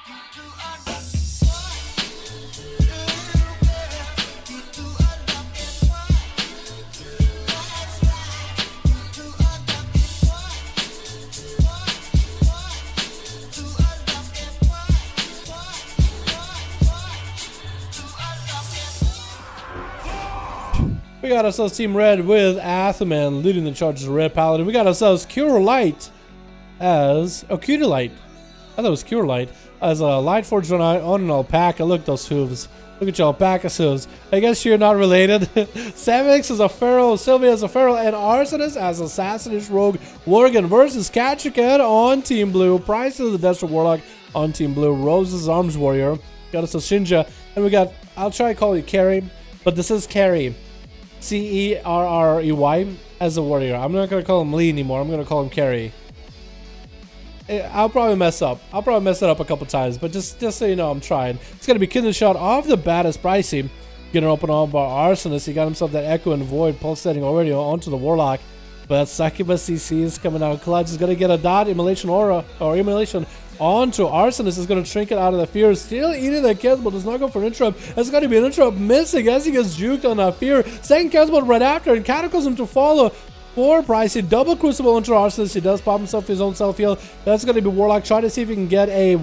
We got ourselves Team Red with Athaman leading the charge as a Red Paladin. We got ourselves Cure Light as... Oh, Cure Light. I thought it was Cure Light. As a Light Forged on an alpaca. Look at those hooves. Look at your alpaca hooves. I guess you're not related. Savix is a feral, Sylvia is a feral, and Arsonist as Assassination Rogue Worgen versus Kachikan on Team Blue. Price is the Desert Warlock on Team Blue. Rose is Arms Warrior. Got us a Shinja. And we got... I'll try to call you Carrie, but this is Carrie. Cerrey as a warrior. I'm not gonna call him Lee anymore. I'm gonna call him Carrie. I'll probably mess up. I'll probably mess it up a couple times, but just so you know, I'm trying. It's gonna be killing shot off the bat as Pricey. Getting open on by Arsonist. He got himself that Echo and Void pulsating already onto the Warlock. But Succubus CC is coming out clutch. He's gonna get a dot immolation aura or immolation onto Arsonist. Is gonna shrink it out of the fear. Still eating the Kazbot. Does not go for an interrupt. It's gonna be an interrupt missing as he gets juked on that fear. Second Kazbot right after, and Cataclysm to follow. For Pricey, double Crucible into Arsonist. He does pop himself his own self heal. That's going to be Warlock. Try to see if he can get a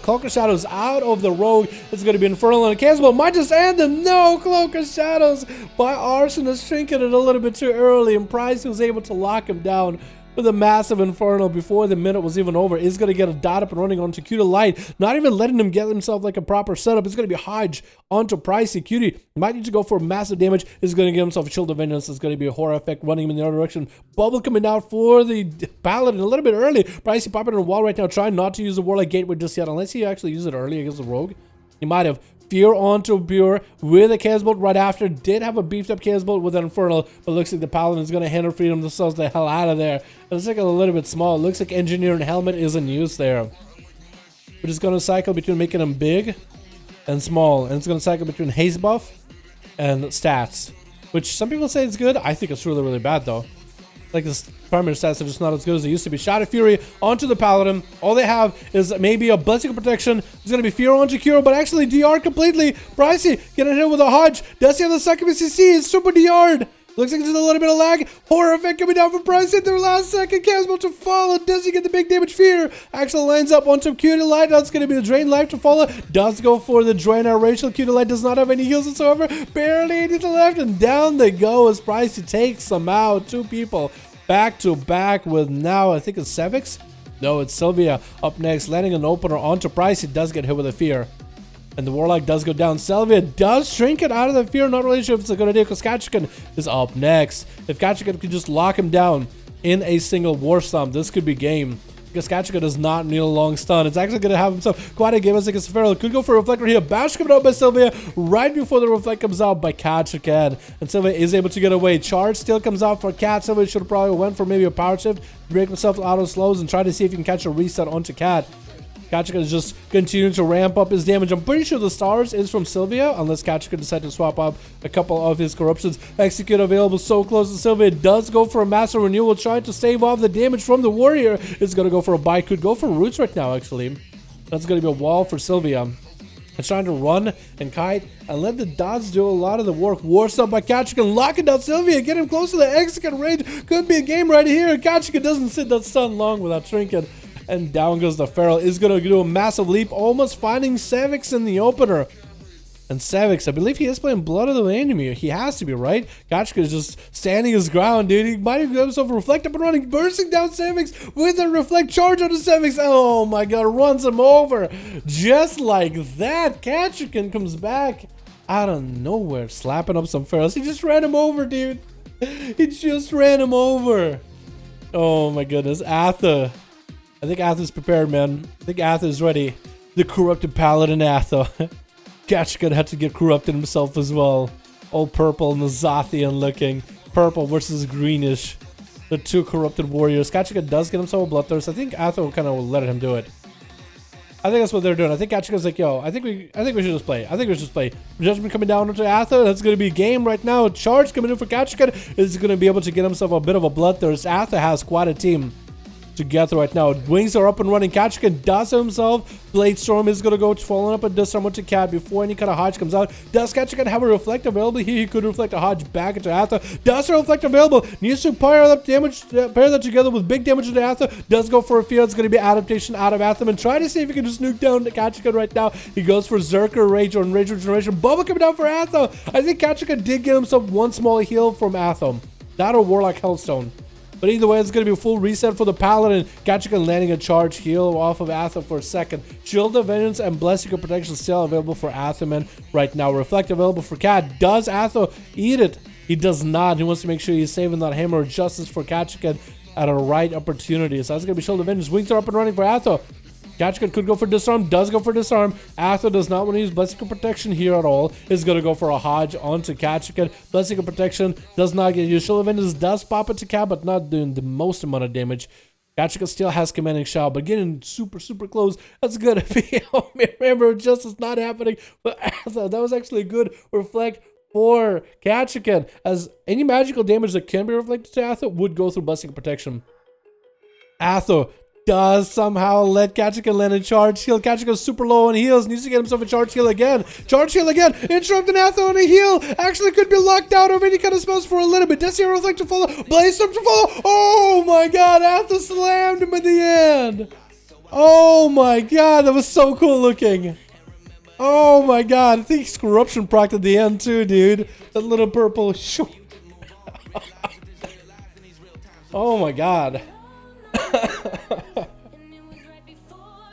Cloak of Shadows out of the Rogue. It's going to be Infernal, and Cannibal might just end him. No, Cloak of Shadows by Arsonist, shrinking it a little bit too early, and Pricey was able to lock him down with a massive Infernal before the minute was even over. Is going to get a dot up and running onto Cutie Light, not even letting him get himself like a proper setup. It's going to be Hodge onto Pricey. Cutie might need to go for massive damage. Is going to give himself a Shield of Vengeance. It's going to be a Horror Effect running him in the other direction. Bubble coming out for the Paladin a little bit early. Pricey popping on the wall right now, trying not to use the Warlock Gateway just yet, unless he actually used it early against the Rogue. He might have. Fear onto Pure with a Kazbolt right after. Did have a beefed up Kazbolt with an Infernal, but looks like the Paladin is going to handle Freedom themselves the hell out of there. It's like a little bit small. It looks like Engineer and Helmet is in use there. We're just going to cycle between making them big and small, and it's going to cycle between Haze Buff and Stats, which some people say is good. I think it's really, really bad though. Like this primary stats are just not as good as they used to be. Shot of Fury onto the Paladin. All they have is maybe a Blessing of Protection. It's going to be Fear onto Cure, but actually DR completely. Pricey getting hit with a Hodge. Does he have the Succubus CC? It's super DR'd. Looks like there's a little bit of lag. Horror Effect coming down from Pricey at their last second. Caswell to follow. Does he get the big damage? Fear actually lines up onto Cutie Light. That's going to be the Drain Life to follow. Does go for the Drain Our Racial. Cutie Light does not have any heals whatsoever. Barely any to the left, and down they go as Pricey takes them out. Two people back to back with now, I think it's Savix? No, it's Sylvia up next, landing an opener onto Pricey. Does get hit with a Fear. And the Warlock does go down. Sylvia does shrink it out of the Fear. Not really sure if it's a good idea because Kachikan is up next. If Kachikan could just lock him down in a single War Stomp, this could be game. Because Kachikan does not need a long stun. It's actually going to have himself quite a game as against Feral. Could go for a Reflector here. Bash coming out by Sylvia right before the Reflect comes out by Kachikan. And Sylvia is able to get away. Charge still comes out for Cat. Sylvia should have probably went for maybe a Power Shift, break himself out of slows, and try to see if he can catch a reset onto Cat. Kachikan is just continuing to ramp up his damage. I'm pretty sure the stars is from Sylvia, unless Kachikan decided to swap up a couple of his corruptions. Execute available so close to Sylvia. Does go for a Master Renewal, trying to save off the damage from the Warrior. It's going to go for a bite. Could go for Roots right now, actually. That's going to be a wall for Sylvia. It's trying to run and kite and let the dots do a lot of the work. War Stomp by Kachikan, locking down Sylvia, get him close to the execute range. Could be a game right here. Kachikan doesn't sit that stun long without Trinket. And down goes the Feral. Is going to do a massive leap, almost finding Savix in the opener. And Savix, I believe he is playing Blood of the Enemy. He has to be, right? Kachikan is just standing his ground, dude. He might have got himself a Reflect up and running, bursting down Savix with a Reflect charge onto Savix. Oh my god, runs him over. Just like that, Kachikan comes back out of nowhere, slapping up some Ferals. He just ran him over, dude. He just ran him over. Oh my goodness, Atha. I think Atha's prepared, man. I think Atha's ready. The corrupted Paladin Atha. Kachikan had to get corrupted himself as well. All purple and Nazathian looking. Purple versus greenish. The two corrupted warriors. Kachikan does get himself a Bloodthirst. I think Atha will kind of let him do it. I think that's what they're doing. I think Kachikan's like, yo, I think we should just play. I think we should just play. Judgment coming down onto Atha. That's going to be a game right now. Charge coming in for Kachikan. Is going to be able to get himself a bit of a Bloodthirst. Atha has quite a team. together right now. Wings are up and running. Ketchikan does himself. Blade Storm is going to go following up and does someone to Cat before any kind of Hodge comes out. Does Ketchikan have a Reflect available here? He could reflect a Hodge back into Atha. Does a Reflect available? Needs to pair that together with big damage into Atha. Does go for a field. It's going to be adaptation out of Atham and try to see if he can just nuke down Ketchikan right now. He goes for Zerker Rage on Rage Regeneration. Bubba coming down for Atham. I think Ketchikan did get himself one small heal from Atham. That or Warlock Hellstone. But either way, it's going to be a full reset for the Paladin. Ketchikan landing a charge heal off of Atham for a second. Shield of Vengeance and Blessing of Protection still available for Athaman right now. Reflect available for Cat. Does Atham eat it? He does not. He wants to make sure he's saving that Hammer of Justice for Ketchikan at a right opportunity. So that's going to be Shield of Vengeance. Wings are up and running for Atham. Ketchikan could go for Disarm, does go for Disarm. Atham does not want to use Blessing of Protection here at all. Is going to go for a Hodge onto Ketchikan. Blessing of Protection does not get used. Shield of Vengeance does pop it to Cat, but not doing the most amount of damage. Ketchikan still has Commanding Shout, but getting super, super close. That's good. Remember, Justice not happening. But Atham, that was actually a good reflect for Ketchikan, as any magical damage that can be reflected to Atham would go through Blessing of Protection. Atham does somehow let Ketchikan land a charge heal. Ketchikan's super low on heals. Needs to get himself a charge heal again. Charge heal again. Interrupting Atham on a heal. Actually could be locked out of any kind of spells for a little bit. Does he reflect to follow? Blaze Storm to follow. Oh my god. Atham slammed him at the end. Oh my god. That was so cool looking. Oh my god. I think he's Corruption proc at the end too, dude. That little purple. Oh my god.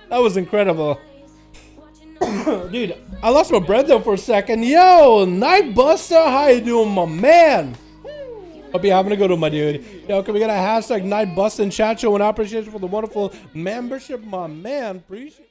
That was incredible. Dude, I lost my breath there for a second. Yo, Nightbuster, how you doing, my man? Hope you're having a good one, my dude. Yo, can we get a hashtag Nightbuster in chat show and appreciation for the wonderful membership, my man? Appreciate it.